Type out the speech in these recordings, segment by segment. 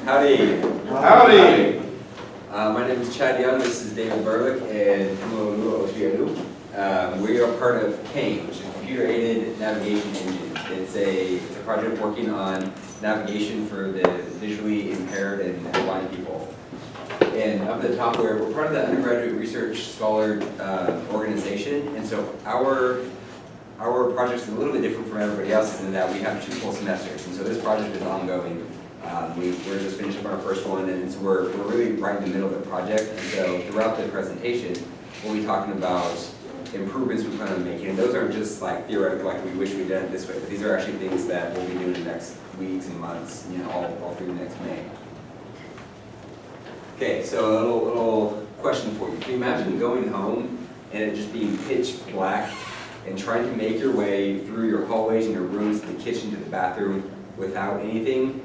Howdy. Howdy. My name is Chad Young. This is David Burlick and Kumulu Oshiadu. We are part of CANE, which is Computer-Aided Navigation Engine. It's a project working on navigation for the visually impaired and blind people. And up at the top, we're part of the undergraduate research scholar organization, and so our project is a little bit different from everybody else's in that we have 2 full semesters, and so this project is ongoing. We're just finishing up our first one, and so we're really right in the middle of the project. And so throughout the presentation, we'll be talking about improvements we plan on making. And those aren't just like theoretical, like we wish we'd done it this way, but these are actually things that we'll be doing in the next weeks and months, all through next May. Okay, so a little question for you. Can you imagine going home and it just being pitch black and trying to make your way through your hallways and your rooms to the kitchen to the bathroom without anything?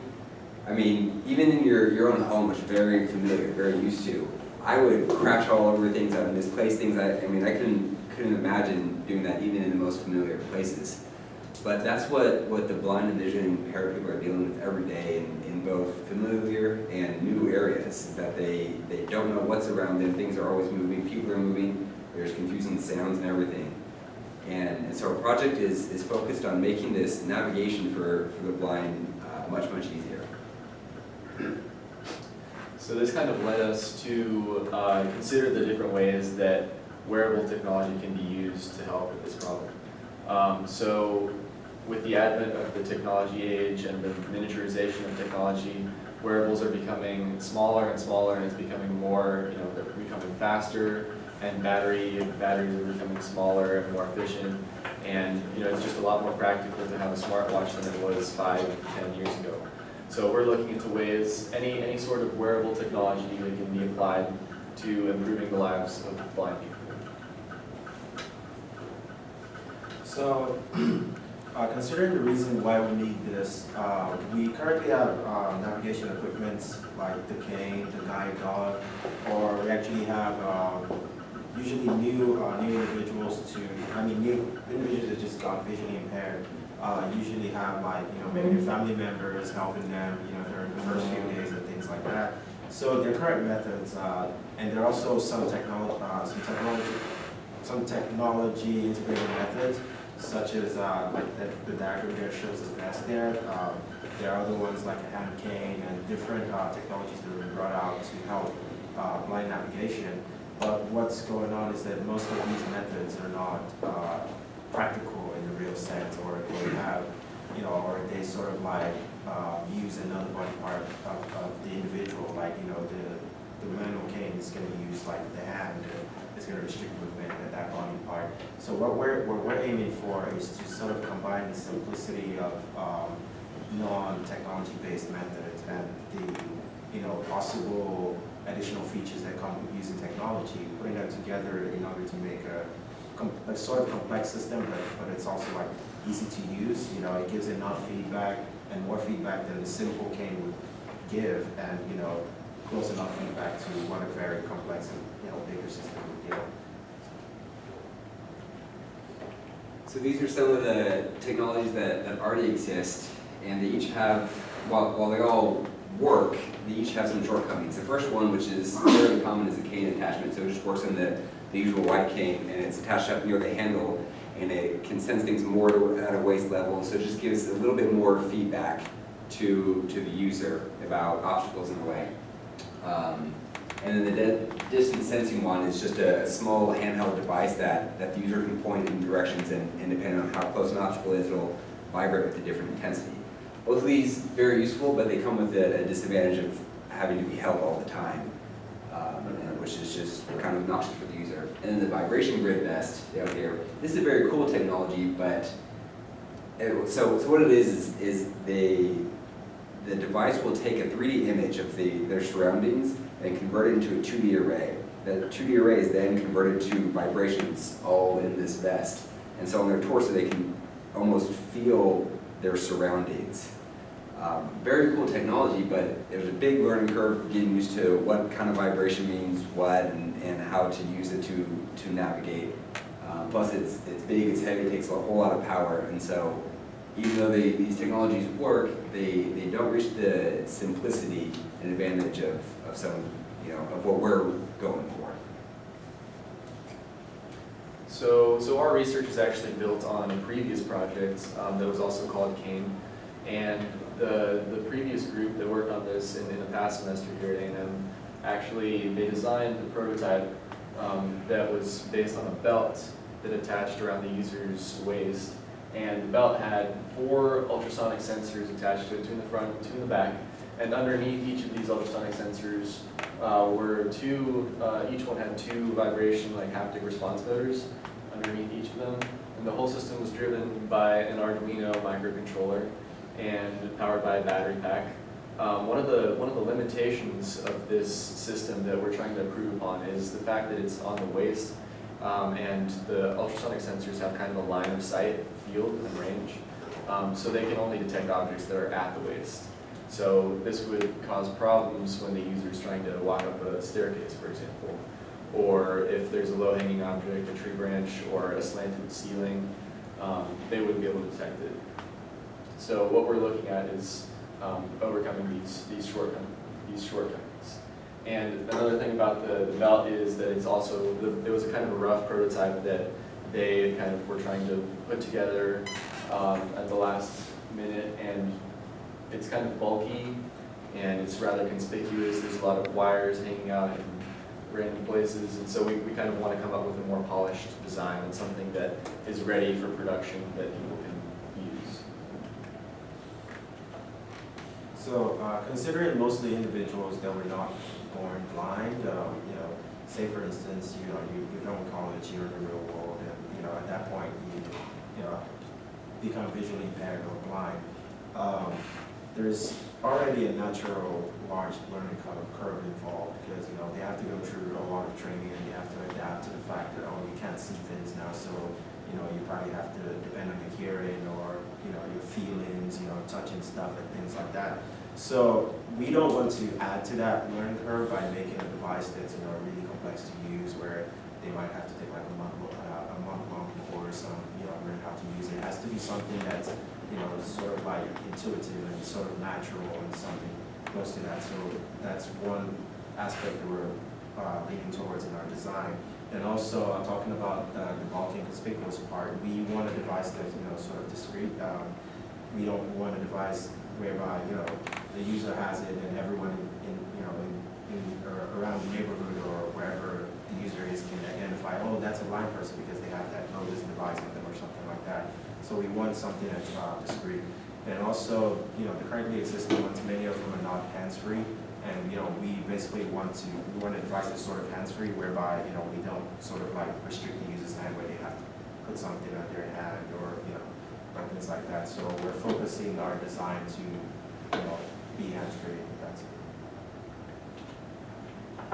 I mean, even in your own home, which is very familiar, very used to, I would crash all over things, I would misplace things. I couldn't imagine doing that even in the most familiar places. But that's what the blind and visually impaired people are dealing with every day in both familiar and new areas, is that they don't know what's around them. Things are always moving, people are moving, there's confusing sounds and everything. And so our project is focused on making this navigation for the blind much, much easier. So this kind of led us to consider the different ways that wearable technology can be used to help with this problem. So with the advent of the technology age and the miniaturization of technology, wearables are becoming smaller and smaller, and it's becoming more, they're becoming faster, and batteries are becoming smaller and more efficient. And it's just a lot more practical to have a smartwatch than it was 5-10 years ago. So we're looking into ways, any sort of wearable technology that can be applied to improving the lives of blind people. So, considering the reason why we need this, we currently have navigation equipment like the cane, the guide dog, or we actually have usually new individuals new individuals that just got visually impaired. Usually have maybe their family members helping them, during the first few days and things like that. So their current methods, and there are also some technology integrated methods, such as like the diagram there shows the vest there. There are other ones like a hand cane and different technologies that have been brought out to help blind navigation. But what's going on is that most of these methods are not practical in the real sense, or they have, or they sort of like use another body part of the individual, like, the manual cane is going to use like the hand, it's going to restrict movement at that body part. So what we're aiming for is to sort of combine the simplicity of non-technology based methods and the possible additional features that come with using technology, putting them together in order to make a sort of complex system, but it's also like easy to use. It gives enough feedback and more feedback than the simple cane would give, and close enough feedback to what a very complex and bigger system would give. So these are some of the technologies that already exist, and they each have, while they all work, they each have some shortcomings. The first one, which is very common, is a cane attachment. So it just works on the usual white cane, and it's attached up near the handle, and it can sense things more at a waist level, so it just gives a little bit more feedback to the user about obstacles in the way. And then the distance sensing one is just a small handheld device that the user can point in directions, and depending on how close an obstacle is, it'll vibrate with a different intensity. Both of these very useful, but they come with a disadvantage of having to be held all the time, which is just kind of obnoxious for the user. And then the vibration grid vest down here. This is a very cool technology, but so what it is the device will take a 3D image of their surroundings and convert it into a 2D array. That 2D array is then converted to vibrations all in this vest. And so on their torso, they can almost feel their surroundings. Very cool technology, but there's a big learning curve getting used to what kind of vibration means what, and how to use it to navigate. Plus it's big, it's heavy, it takes a whole lot of power, and so even though these technologies work, they don't reach the simplicity and advantage of some, of what we're going for. So our research is actually built on a previous project that was also called CANE. And the previous group that worked on this in the past semester here at A&M, actually they designed a prototype that was based on a belt that attached around the user's waist. And the belt had 4 ultrasonic sensors attached to it, 2 in the front, 2 in the back. And underneath each of these ultrasonic sensors were 2, each one had 2 vibration, like haptic response motors underneath each of them. And the whole system was driven by an Arduino microcontroller and powered by a battery pack. One of the limitations of this system that we're trying to improve upon is the fact that it's on the waist, and the ultrasonic sensors have kind of a line of sight field and range, so they can only detect objects that are at the waist. So this would cause problems when the user is trying to walk up a staircase, for example, or if there's a low-hanging object, a tree branch, or a slanted ceiling, they wouldn't be able to detect it. So what we're looking at is overcoming these shortcomings. And another thing about the belt is that it's also, it was a kind of a rough prototype that they kind of were trying to put together at the last minute, and it's kind of bulky and it's rather conspicuous. There's a lot of wires hanging out in random places, and so we kind of want to come up with a more polished design and something that is ready for production that people can use. So considering mostly individuals that were not born blind, say for instance, you go to college, you're in the real world, and at that point you become visually impaired or blind. There's already a natural large learning curve involved because they have to go through a lot of training and you have to adapt to the fact that you can't see things now, so you probably have to depend on your hearing or your feelings, touching stuff and things like that. So we don't want to add to that learning curve by making a device that's really complex to use, where they might have to take like a month-long course on learn how to use it. It has to be something that's sort of like intuitive and sort of natural and something close to that. So that's one aspect that we're leaning towards in our design. And also, I'm talking about the bulky and conspicuous part. We want a device that's sort of discrete. We don't want a device whereby the user has it and everyone in or around the neighborhood or wherever the user is can identify, oh, that's a blind person because they have that this device on them or something like that. So we want something that's discrete. And also, the currently existing ones, many of them are not hands-free. And we basically want a device that's sort of hands-free, whereby we don't sort of like restrict the user's hand where they have to put something on their hand or things like that. So we're focusing our design to be hands-free. That's it.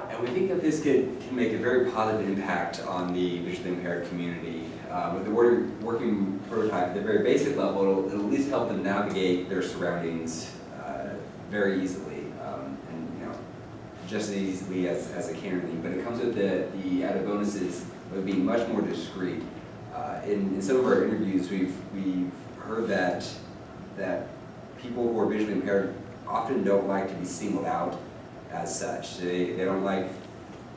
And we think that this can make a very positive impact on the visually impaired community. With the working prototype, at the very basic level, it'll at least help them navigate their surroundings very easily, and just as easily as a camera thing. But it comes with the added bonuses of being much more discreet. In some of our interviews, we've heard that people who are visually impaired often don't like to be singled out as such. They don't like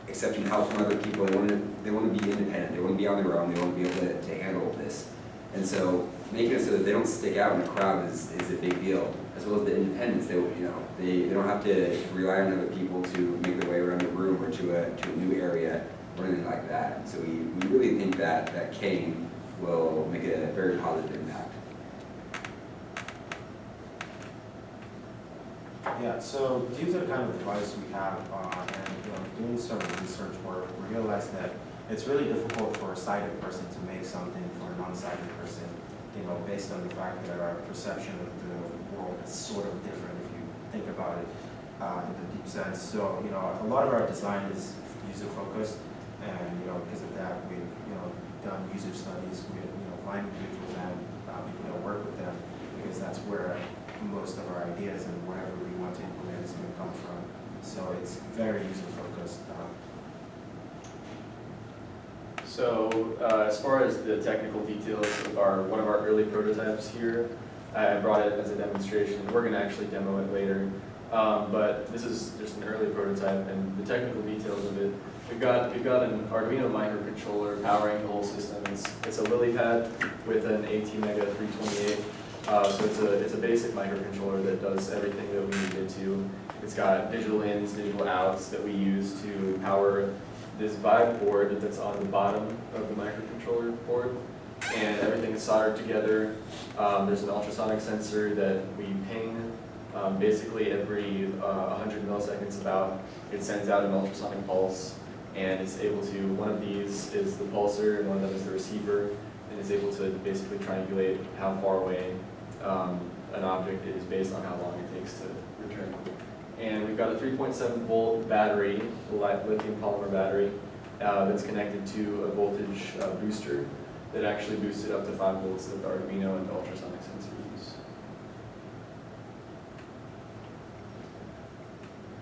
accepting help from other people. They want to be independent. They want to be on their own. They want to be able to handle this. And so making it so that they don't stick out in a crowd is a big deal, as well as the independence. They don't have to rely on other people to make their way around the room or to a new area or anything like that. So we really think that CANE will make a very positive impact. Yeah, so due to the kind of device we have and doing some research work, we realized that it's really difficult for a sighted person to make something for a non-sighted person, based on the fact that our perception of the world is sort of different if you think about it in the deep sense. So, a lot of our design is user-focused, and, because of that, we've, done user studies with, blind individuals and people that work with them, because that's where most of our ideas and whatever we want to implement is going to come from. So it's very user-focused. So as far as the technical details of one of our early prototypes here, I brought it as a demonstration. We're going to actually demo it later. But this is just an early prototype, and the technical details of it. We've got an Arduino microcontroller powering the whole system. It's a LilyPad with an ATmega 328. So it's a basic microcontroller that does everything that we need it to. It's got digital ins, digital outs that we use to power this Vibe board that's on the bottom of the microcontroller board, and everything is soldered together. There's an ultrasonic sensor that we ping basically every 100 milliseconds about. It sends out an ultrasonic pulse, and it's able to, one of these is the pulsar and one of them is the receiver, and it's able to basically triangulate how far away an object is based on how long it takes to return. And we've got a 3.7 volt battery, a lithium polymer battery, that's connected to a voltage booster that actually boosts it up to 5 volts that the Arduino and the ultrasonic sensor use.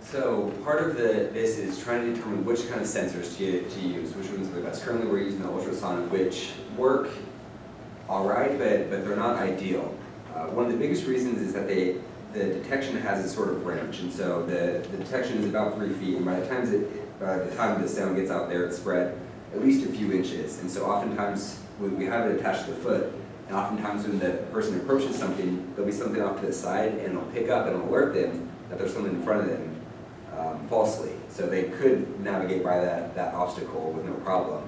So part of this is trying to determine which kind of sensors to use, which ones are the best. Currently we're using the ultrasonic, which work all right, but they're not ideal. One of the biggest reasons is that the detection has a sort of range, and so the detection is about 3 feet, and by the time the sound gets out there, it's spread at least a few inches. And so oftentimes we have it attached to the foot, and oftentimes when the person approaches something, there'll be something off to the side, and it'll pick up and alert them that there's something in front of them falsely. So they could navigate by that obstacle with no problem,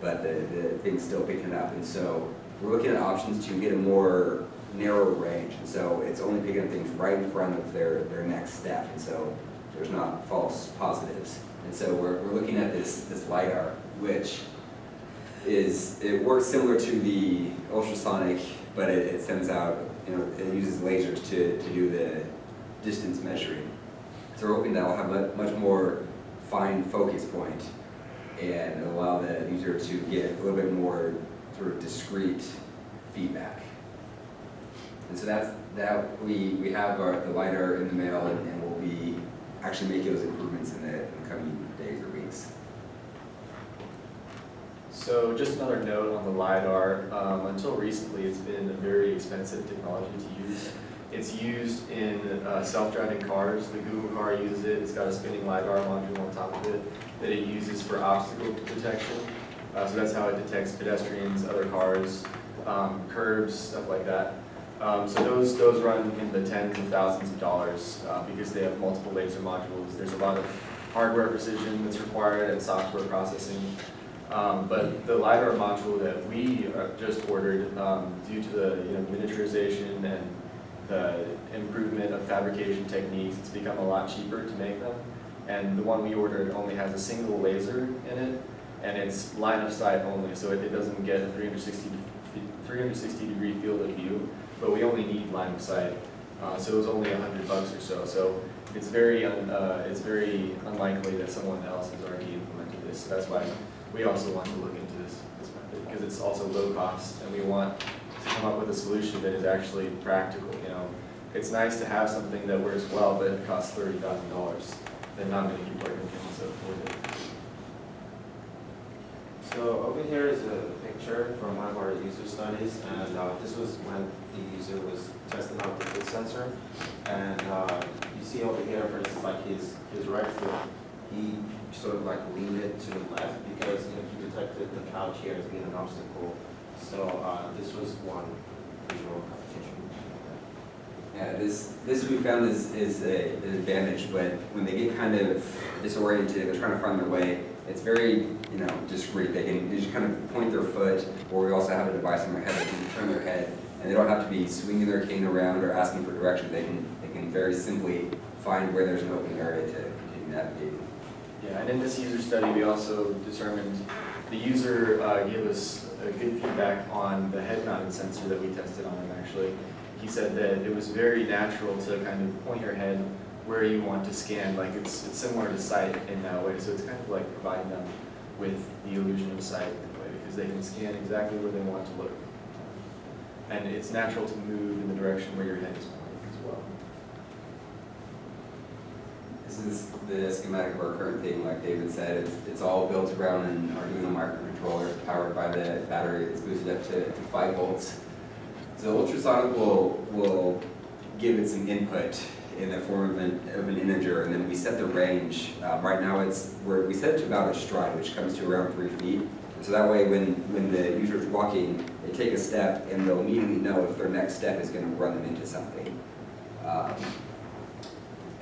but the thing's still picking it up. And so we're looking at options to get a more narrow range, and so it's only picking up things right in front of their next step, and so there's not false positives. And so we're looking at this LiDAR, which it works similar to the ultrasonic, but it sends out, it uses lasers to do the distance measuring. So we're hoping that will have a much more fine focus point and allow the user to get a little bit more sort of discrete feedback. And so we have the LiDAR in the mail, and we'll be actually making those improvements in the coming days or weeks. So just another note on the LiDAR, until recently it's been a very expensive technology to use. It's used in self-driving cars. The Google car uses it. It's got a spinning LiDAR module on top of it that it uses for obstacle detection. So that's how it detects pedestrians, other cars, curbs, stuff like that. So those run in the tens of thousands of dollars because they have multiple laser modules. There's a lot of hardware precision that's required and software processing. But the LiDAR module that we just ordered, due to the miniaturization and the improvement of fabrication techniques, it's become a lot cheaper to make them. And the one we ordered only has a single laser in it, and it's line of sight only, so it doesn't get a 360 degree field of view, but we only need line of sight. So it was only $100 or so. So it's very unlikely that someone else has already implemented this. So that's why we also want to look into this method, because it's also low cost, and we want to come up with a solution that is actually practical. It's nice to have something that works well, but it costs $30,000. Then not many people are going to afford it. So over here is a picture from one of our user studies, and this was when the user was testing out the foot sensor. And you see over here, for instance, like his right foot, he sort of like leaned it to the left because he detected the couch here as being an obstacle. So this was one visual application. Yeah, this we found is an advantage when they get kind of disoriented, they're trying to find their way. It's very discreet. They just kind of point their foot, or we also have a device on their head that can turn their head, and they don't have to be swinging their cane around or asking for direction. They can very simply find where there's an open area to continue navigating. Yeah, and in this user study, we also determined the user gave us a good feedback on the head-mounted sensor that we tested on him, actually. He said that it was very natural to kind of point your head where you want to scan, like it's similar to sight in that way, so it's kind of like providing them with the illusion of sight in a way, because they can scan exactly where they want to look. And it's natural to move in the direction where your head is pointing as well. This is the schematic of our current thing. Like David said, it's all built around an Arduino microcontroller powered by the battery. It's boosted up to 5 volts. So ultrasonic will we'll give it some input in the form of an integer, and then we set the range. Right now we set it to about a stride, which comes to around 3 feet. So that way when the user's walking, they take a step and they'll immediately know if their next step is going to run them into something.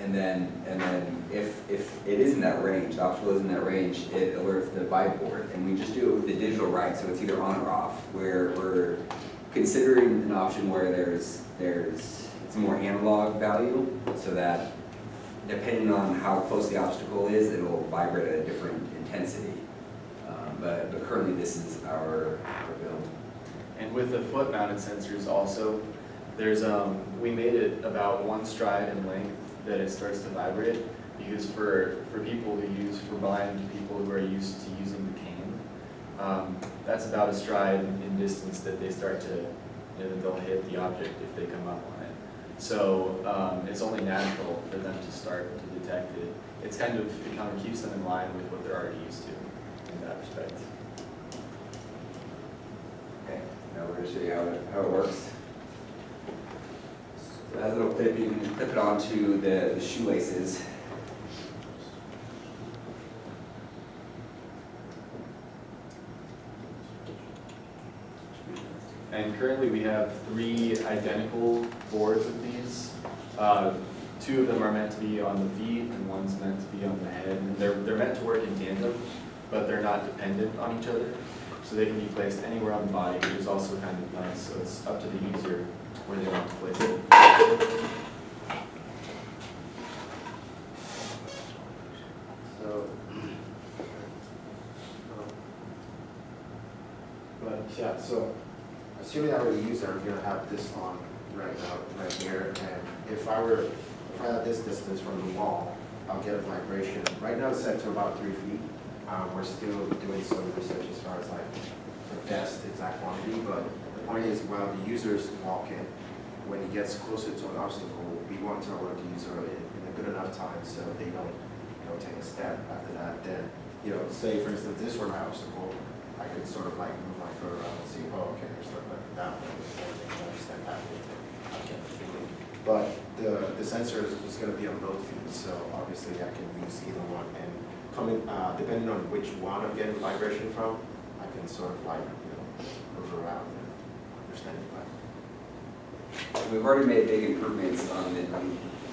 And then if it is in that range, the obstacle is in that range, it alerts the vibe board. And we just do it with the digital right, so it's either on or off. We're considering an option where it's a more analog value, so that depending on how close the obstacle is, it'll vibrate at a different intensity. But currently this is our build. And with the foot-mounted sensors also, there's we made it about 1 stride in length that it starts to vibrate, because for people for blind people who are used to using the cane, that's about a stride in distance that they start to, that they'll hit the object if they come up on it. So it's only natural for them to start to detect it. It kind of keeps them in line with what they're already used to in that respect. Okay, now we're going to show you how it works. So as it'll clip, you can just clip it onto the shoelaces. And currently we have 3 identical boards of these. 2 of them are meant to be on the feet and 1's meant to be on the head. And they're meant to work in tandem, but they're not dependent on each other. So they can be placed anywhere on the body, which is also kind of nice. So it's up to the user where they want to place it. So, but yeah, so assuming I were the user, I'm gonna have this on right now, right here, and if I had this distance from the wall, I'll get a vibration. Right now it's set to about 3 feet. We're still doing some research as far as like the best exact quantity, but the point is while the user's walking, when he gets closer to an obstacle, we want to alert the user in a good enough time so they don't, take a step after that. Then, say for instance this were my obstacle, I could sort of like move my foot around and see, oh, okay, there's like that one, another step happening. I get the feeling. But the sensor is going to be on both feet, so obviously I can use either one. And depending on which one I'm getting vibration from, I can sort of like, move around and understand it better. We've already made big improvements on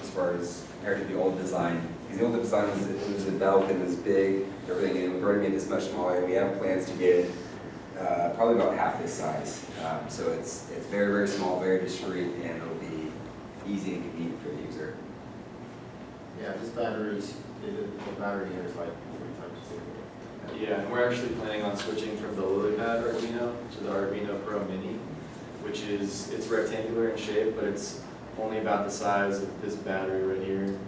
as far as compared to the old design. Because the old design was a belt and it was big, everything, and we've already made this much smaller. We have plans to get it probably about half this size. So it's very, very small, very discreet, and it'll be easy and convenient for the user. Yeah, this the battery here is like 3 times bigger. Yeah, and we're actually planning on switching from the LilyPad Arduino to the Arduino Pro Mini, which it's rectangular in shape, but it's only about the size of this battery right here.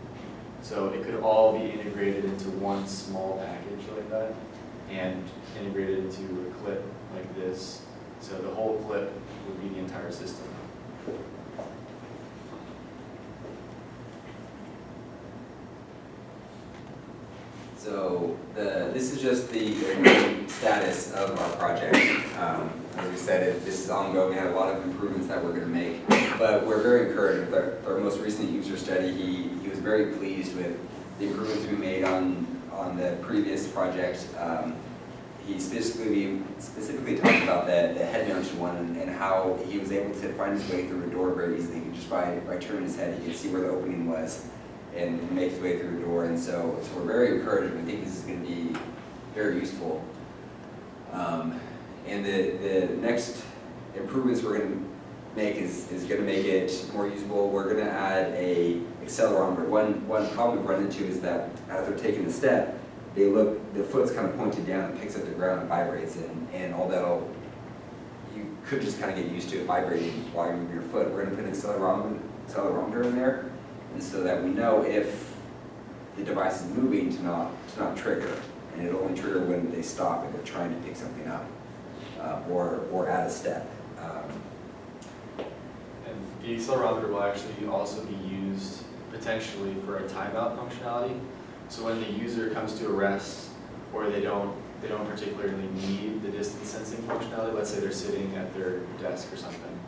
So it could all be integrated into one small package like that, and integrated into a clip like this. So the whole clip would be the entire system. So this is just the status of our project. As we said, this is ongoing. We have a lot of improvements that we're going to make, but we're very encouraged. With our most recent user study, he was very pleased with the improvements we made on the previous project. He specifically talked about the head-mounted one and how he was able to find his way through a door very easily. Just by turning his head, he could see where the opening was and make his way through the door. And so we're very encouraged. We think this is going to be very useful. And the next improvements we're going to make is going to make it more usable. We're going to add a accelerometer. One problem we've run into is that as they're taking the step, the foot's kind of pointed down and picks up the ground and vibrates. And although you could just kind of get used to it vibrating while you're moving your foot, we're going to put an accelerometer in there, and so that we know if the device is moving to not trigger, and it'll only trigger when they stop and they're trying to pick something up or add a step. And the accelerometer will actually also be used potentially for a timeout functionality. So when the user comes to a rest, or they don't particularly need the distance sensing functionality, let's say they're sitting at their desk or something,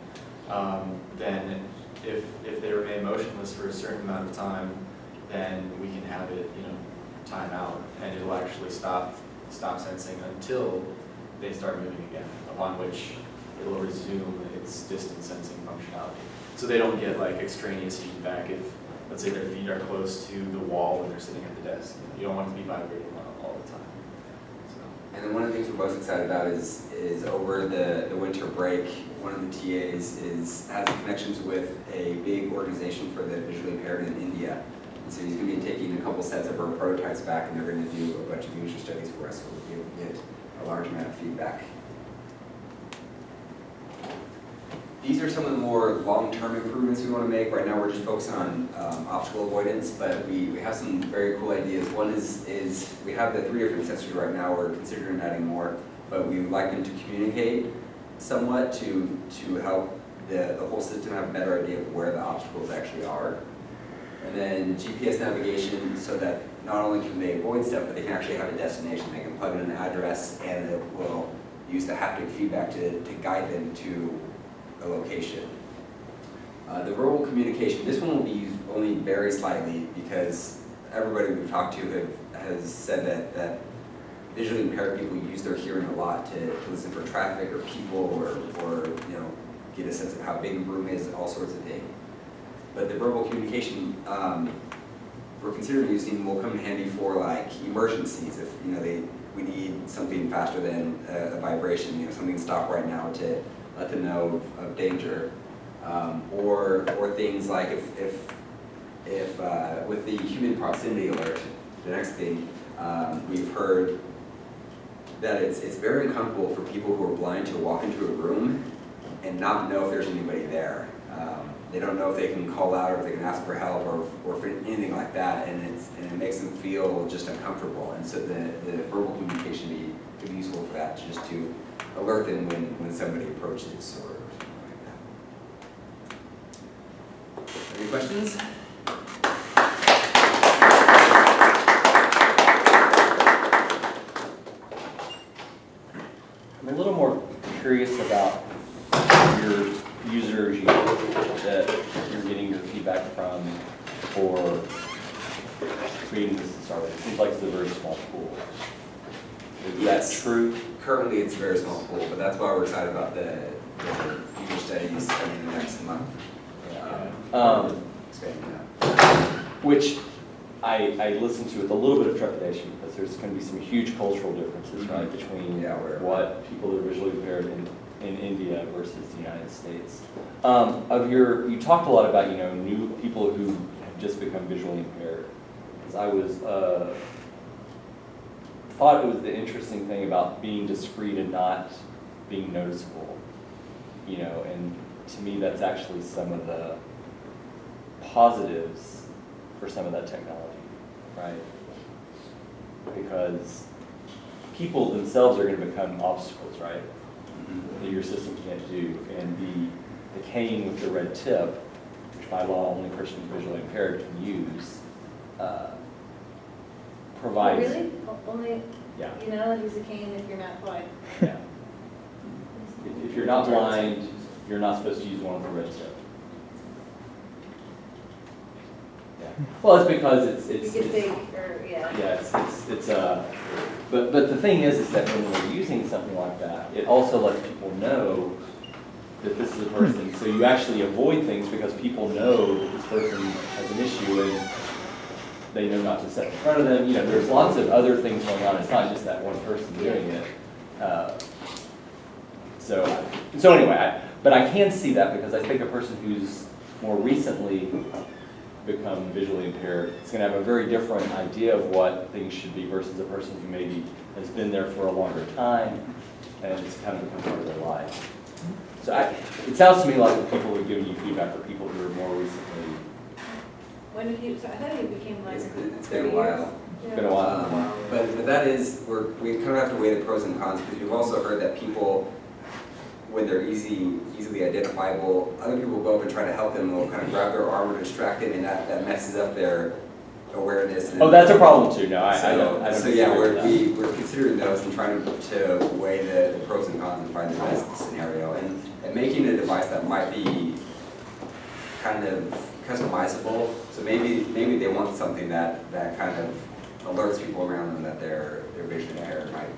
then if they remain motionless for a certain amount of time, then we can have it, time out, and it'll actually stop sensing until they start moving again, upon which it'll resume its distance sensing functionality. So they don't get like extraneous feedback if, let's say, their feet are close to the wall when they're sitting at the desk. You don't want it to be vibrating all the time. And then one of the things we're most excited about is over the winter break, one of the TAs has connections with a big organization for the visually impaired in India. And so he's going to be taking a couple sets of our prototypes back, and they're going to do a bunch of user studies for us, so we'll be able to get a large amount of feedback. These are some of the more long-term improvements we want to make. Right now we're just focusing on obstacle avoidance, but we have some very cool ideas. One is we have the 3 different sensors right now. We're considering adding more, but we would like them to communicate somewhat to help the whole system have a better idea of where the obstacles actually are. And then GPS navigation, so that not only can they avoid stuff, but they can actually have a destination. They can plug in an address, and it will use the haptic feedback to guide them to a location. The verbal communication, this one will be used only very slightly because everybody we've talked to has said that visually impaired people use their hearing a lot to listen for traffic or people or get a sense of how big a room is, all sorts of things. But the verbal communication we're considering using will come in handy for like emergencies. If we need something faster than a vibration, something to stop right now to let them know of danger, or things like if with the human proximity alert, the next thing we've heard that it's very uncomfortable for people who are blind to walk into a room and not know if there's anybody there. They don't know if they can call out or if they can ask for help or for anything like that, and it makes them feel just uncomfortable. And so the verbal communication could be useful for that, just to alert them when somebody approaches or something like that. Any questions? I'm a little more curious about your users that you're getting your feedback from for creating this startup. It seems like it's a very small pool. Is Yes. that true? Currently, it's a very small pool, but that's why we're excited about the user studies coming the next month. Expanding that. Which I listen to with a little bit of trepidation because there's going to be some huge cultural differences, right, between what people that are visually impaired in India versus the United States. You talked a lot about new people who have just become visually impaired. Because I was thought it was the interesting thing about being discreet and not being noticeable, and to me that's actually some of the positives for some of that technology, right? Because people themselves are going to become obstacles, right? That your system can't do, and the cane with the red tip, which by law only a person who's visually impaired can use, provides. Really? Only, Yeah. use a cane if you're not blind. Yeah. If you're not blind, you're not supposed to use one with the red tip. Yeah. Well, it's because it's. You get big, or, yeah. Yeah, but the thing is that when we're using something like that, it also lets people know that this is a person. So you actually avoid things because people know that this person has an issue and they know not to step in front of them. There's lots of other things going on. It's not just that one person doing it. So anyway, but I can see that because I think a person who's more recently become visually impaired is going to have a very different idea of what things should be versus a person who maybe has been there for a longer time and it's kind of become part of their life. So it sounds to me like the people who are giving you feedback are people who are more recently. When did you, so I thought you became blind. It's been a while. It's been a while. But that is, we kind of have to weigh the pros and cons, because we've also heard that people, when they're easily identifiable, other people will go up and try to help them, they'll kind of grab their arm or distract them, and that messes up their awareness. Oh, that's a problem too. No, I don't. So yeah, we're considering those and trying to weigh the pros and cons and find the best scenario, and making a device that might be kind of customizable. So maybe they want something that kind of alerts people around them that they're visually impaired, might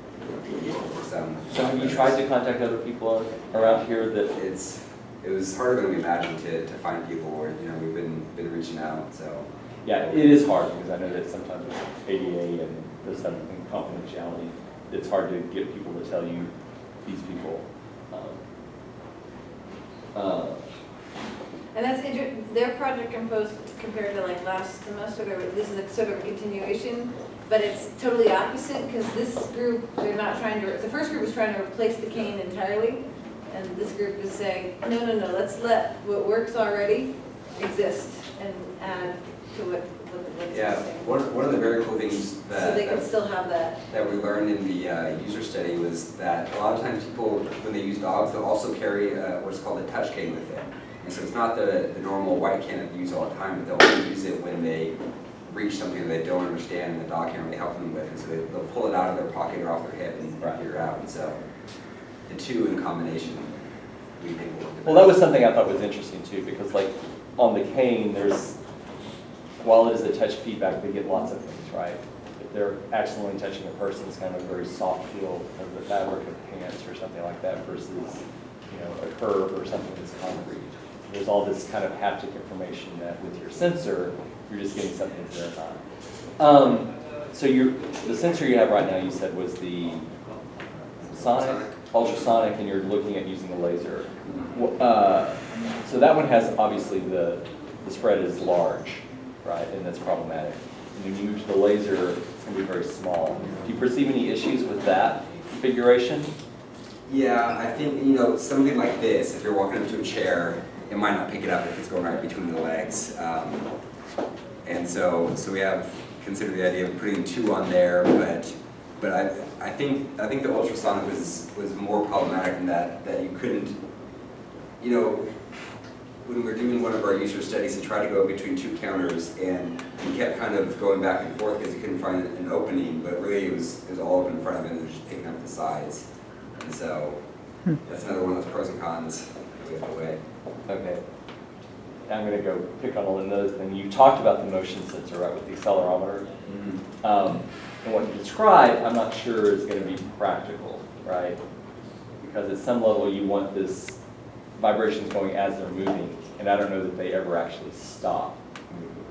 be useful for some. So have you tried to contact other people around here that, It was harder than we imagined to find people where, we've been reaching out, so. yeah, it is hard because I know that sometimes with ADA and this stuff and confidentiality, it's hard to get people to tell you these people. And that's their project composed compared to like last semester, this is a sort of a continuation, but it's totally opposite because this group, they're not trying to, the first group is trying to replace the cane entirely, and this group is saying, no, let's let what works already exist and add to what's Yeah, existing. one of the very cool things So they can still have that. that we learned in the user study was that a lot of times people, when they use dogs, they'll also carry what's called a touch cane with them. And so it's not the normal white cane that they use all the time, but they'll only use it when they reach something that they don't understand and the dog can't really help them with. And so they'll pull it out of their pocket or off their hip and figure it out. And so the two in combination, we think will work. Well, that was something I thought was interesting too, because like on the cane, while it is a touch feedback, they get lots of things, right? If they're accidentally touching a person, it's kind of a very soft feel of the fabric of pants or something like that versus, a curve or something that's concrete. There's all this kind of haptic information that with your sensor, you're just getting something that's verified. So the sensor you have right now, you said was the sonic, ultrasonic, and you're looking at using a laser. So that one has, obviously, the spread is large, right, and that's problematic. And when you move to the laser, it's going to be very small. Do you perceive any issues with that configuration? Yeah, I think, something like this, if you're walking up to a chair, it might not pick it up if it's going right between the legs. And so we have considered the idea of putting two on there, but I think the ultrasonic was more problematic in that you couldn't, when we were doing one of our user studies, he tried to go between two counters and he kept kind of going back and forth because he couldn't find an opening, but really it was all open in front of him and just picking up the sides. And so that's another one of those pros and cons that we have to weigh. Okay. I'm going to go pick on another thing. You talked about the motion sensor, right, with the accelerometer. And what you described, I'm not sure is going to be practical, right? Because at some level you want this vibrations going as they're moving, and I don't know that they ever actually stop moving.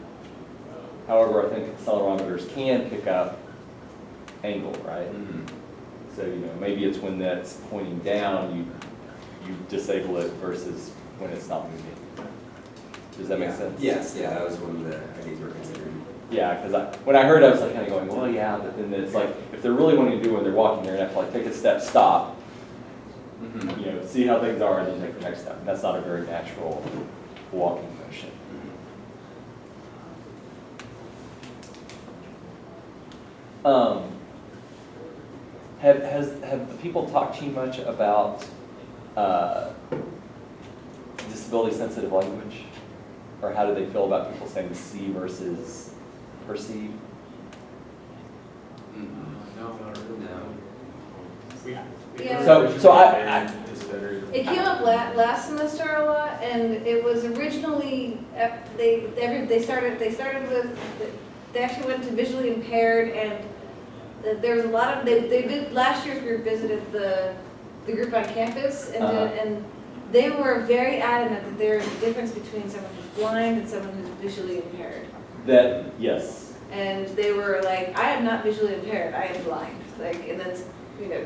However, I think accelerometers can pick up angle, right? So, maybe it's when that's pointing down, you disable it versus when it's not moving. Does that make sense? Yes, yeah, that was one of the ideas we're considering. Yeah, because when I heard it, I was like kind of going, well, yeah, but then it's like, if they're really wanting to do when they're walking, they're going to have to like take a step, stop, see how things are, and then take the next step. That's not a very natural walking motion. Have the people talked to you much about disability sensitive language? Or how do they feel about people saying see versus perceive? No, not really. Yeah. So I It came up last semester a lot, and it was originally, they started with, they actually went to visually impaired, and there was a lot of, last year's group visited the group on campus, and they were very adamant that there is a difference between someone who's blind and someone who's visually impaired. yes. And they were like, I am not visually impaired, I am blind, and that's,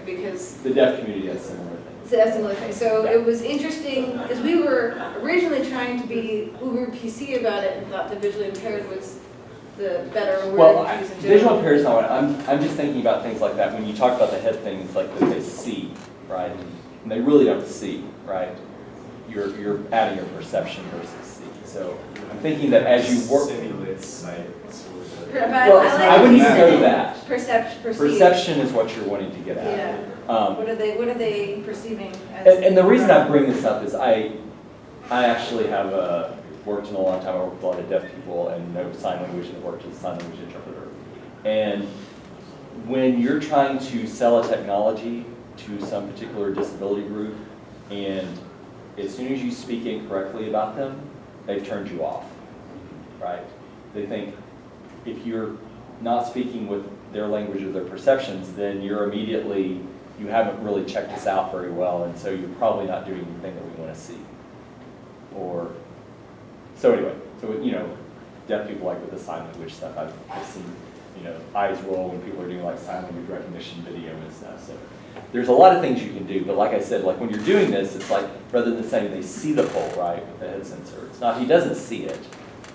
because The deaf community has similar things. so that's another thing. So it was interesting, because we were originally trying to be uber PC about it and thought the visually impaired was the better word Well, to use in visual general. impaired is not what, I'm just thinking about things like that. When you talk about the head things like that they see, right? And they really don't see, right? You're adding your perception versus see. So I'm thinking that as you work, Simulates sight, sort of. But well, like I wouldn't even go to saying that. perception. Perception is what you're wanting to get at. Yeah. What are they perceiving as? And the reason I bring this up is I actually have worked in a long time. I work with a lot of deaf people and know sign language and worked as a sign language interpreter. And when you're trying to sell a technology to some particular disability group, and as soon as you speak incorrectly about them, they've turned you off, right? They think if you're not speaking with their language or their perceptions, then you're immediately, you haven't really checked us out very well, and so you're probably not doing the thing that we want to see. Or, so anyway, so, you know, deaf people like with the sign language stuff, I've seen, you know, eyes roll when people are doing like sign language recognition video and stuff, so. There's a lot of things you can do, but like I said, like when you're doing this, it's like, rather than saying they see the pole, right, with the head sensor, it's not, he doesn't see it,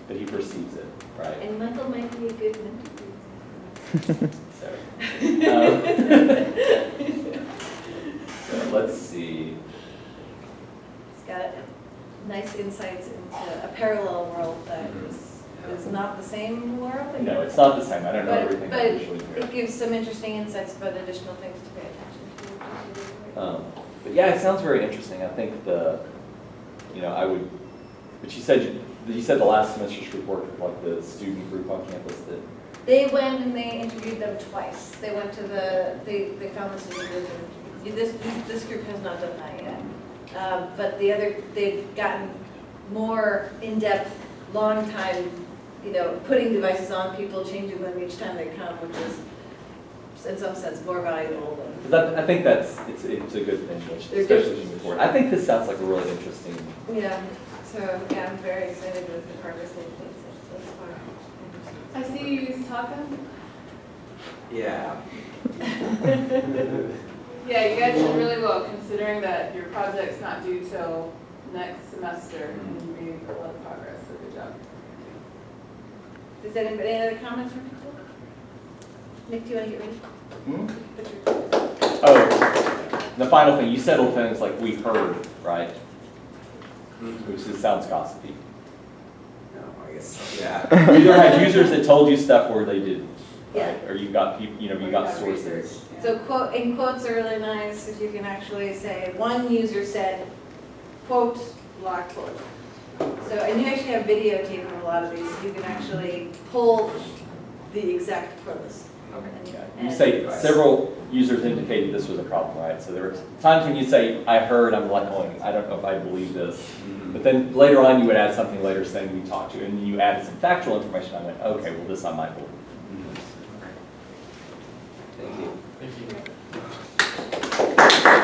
but he perceives it, right? And Michael might be a good mentor. So, so let's see. He's got nice insights into a parallel world that is not the same world. I No, guess. it's not the same, I don't know But- everything but about visually impaired. It gives some interesting insights about additional things to pay attention to. But yeah, it sounds very interesting. I think you know, I would, but you said the last semester's group worked with like the student group on campus that, They went and they interviewed them twice. They went to they found this group, and this group has not done that yet. But they've gotten more in-depth, long time, you know, putting devices on people, changing them each time they come, which is in some sense more valuable than. 'cause I think it's a good thing, They're especially as you move forward. I think this sounds like a really interesting, Yeah, so, yeah, I'm very excited with the progress they've made so far. I see you use Taka. Yeah. Yeah, you guys did really well considering that your project's not due till next semester and you made a lot of progress, so good job. Does anybody, any other comments from people? Nick, do you want to get ready? oh, the final thing, you settled things like we heard, right? Which just sounds gossipy. No, I guess, yeah. You either had users that told you stuff or they didn't, Yeah. right? Or you got people, you know, you got sources. Research, yeah. So quote, in quotes are really nice, if you can actually say, one user said, quote, Block quote. so, and you actually have videotape of a lot of these, so you can actually pull the exact quotes. Okay. Yeah. You say several users indicated this was a problem, right? So there were times when you say, I heard, I'm like, oh, I don't know if I believe this. Mhm. But then later on, you would add something later saying we talked to, and you added some factual information. I went, okay, well, this I might believe. Thank you. Thank you.